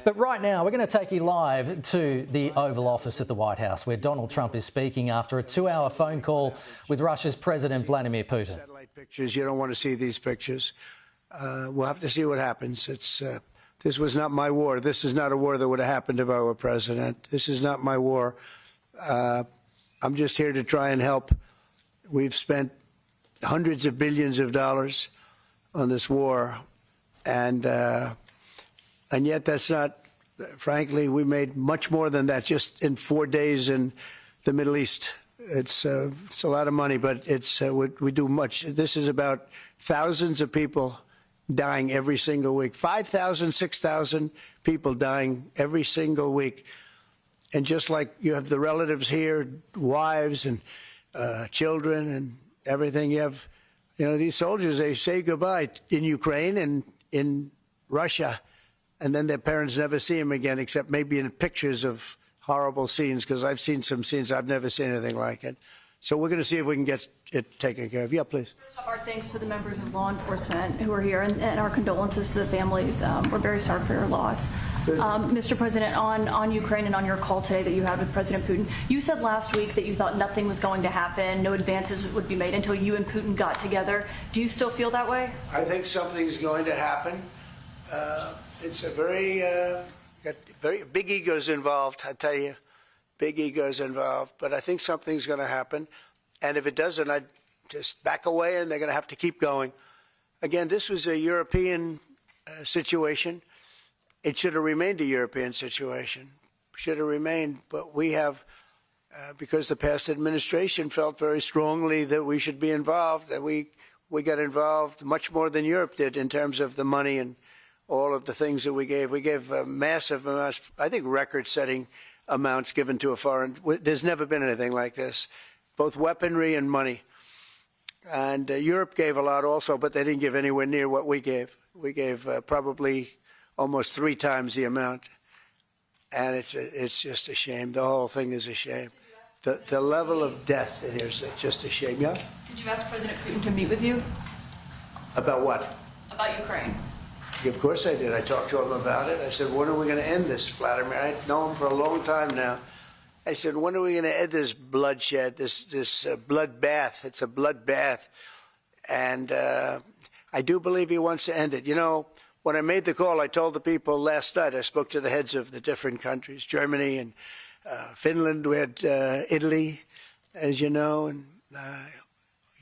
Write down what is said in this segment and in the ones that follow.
But right now, we're going to take you live to the Oval Office at the White House, where Donald Trump is speaking after a 2-hour phone call with Russia's President Vladimir Putin. Satellite pictures. You don't want to see these pictures. We'll have to see what happens. This was not my war. This is not a war that would have happened if I were president. This is not my war. I'm just here to try and help. We've spent hundreds of billions of dollars on this war, and yet that's not, frankly, we made much more than that just in 4 days in the Middle East. It's a lot of money, but we do much. This is about thousands of people dying every single week, 5,000, 6,000 people dying every single week. And just like you have the relatives here, wives and children and everything, you have, these soldiers, they say goodbye in Ukraine and in Russia, and then their parents never see them again, except maybe in pictures of horrible scenes, because I've seen some scenes, I've never seen anything like it. So we're going to see if we can get it taken care of. Yeah, please. First off, our thanks to the members of law enforcement who are here, and our condolences to the families. We're very sorry for your loss. Mr. President, on Ukraine and on your call today that you had with President Putin, you said last week that you thought nothing was going to happen, no advances would be made until you and Putin got together. Do you still feel that way? I think something's going to happen. It's a got very big egos involved, I tell you. Big egos involved, but I think something's going to happen. And if it doesn't, I'd just back away, and they're going to have to keep going. Again, this was a European situation. It should have remained a European situation. Should have remained, but we have, because the past administration felt very strongly that we should be involved, and we got involved much more than Europe did in terms of the money and all of the things that we gave. We gave massive amounts, I think record-setting amounts given to a foreign. There's never been anything like this, both weaponry and money. And Europe gave a lot also, but they didn't give anywhere near what we gave. We gave probably almost 3 times the amount. And it's just a shame. The whole thing is a shame. The level of death here is just a shame. Yeah? Did you ask President Putin to meet with you? About what? About Ukraine. Of course I did. I talked to him about it. I said, when are we going to end this, Vladimir? I know him for a long time now. I said, when are we going to end this bloodshed, this bloodbath? It's a bloodbath. And I do believe he wants to end it. When I made the call, I told the people last night, I spoke to the heads of the different countries, Germany and Finland. We had Italy, as you know, and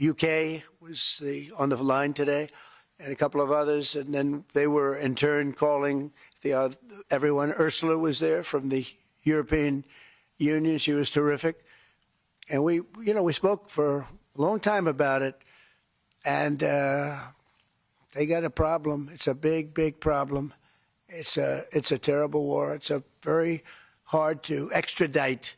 UK was on the line today, and a couple of others. And then they were in turn calling everyone. Ursula was there from the European Union. She was terrific. And we spoke for a long time about it. And they got a problem. It's a big, big problem. It's a terrible war. It's very hard to extradite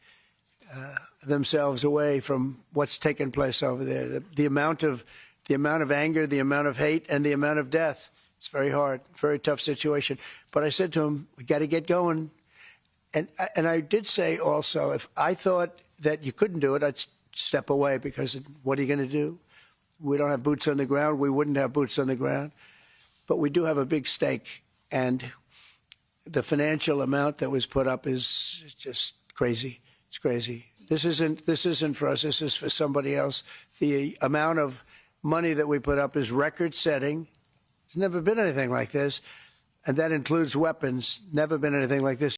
themselves away from what's taken place over there. The amount of anger, the amount of hate, and the amount of death. It's very hard, very tough situation. But I said to him, we got to get going. And I did say also, if I thought that you couldn't do it, I'd step away, because what are you going to do? We don't have boots on the ground. We wouldn't have boots on the ground. But we do have a big stake. And the financial amount that was put up is just crazy. It's crazy. This isn't for us. This is for somebody else. The amount of money that we put up is record-setting. There's never been anything like this. And that includes weapons. Never been anything like this.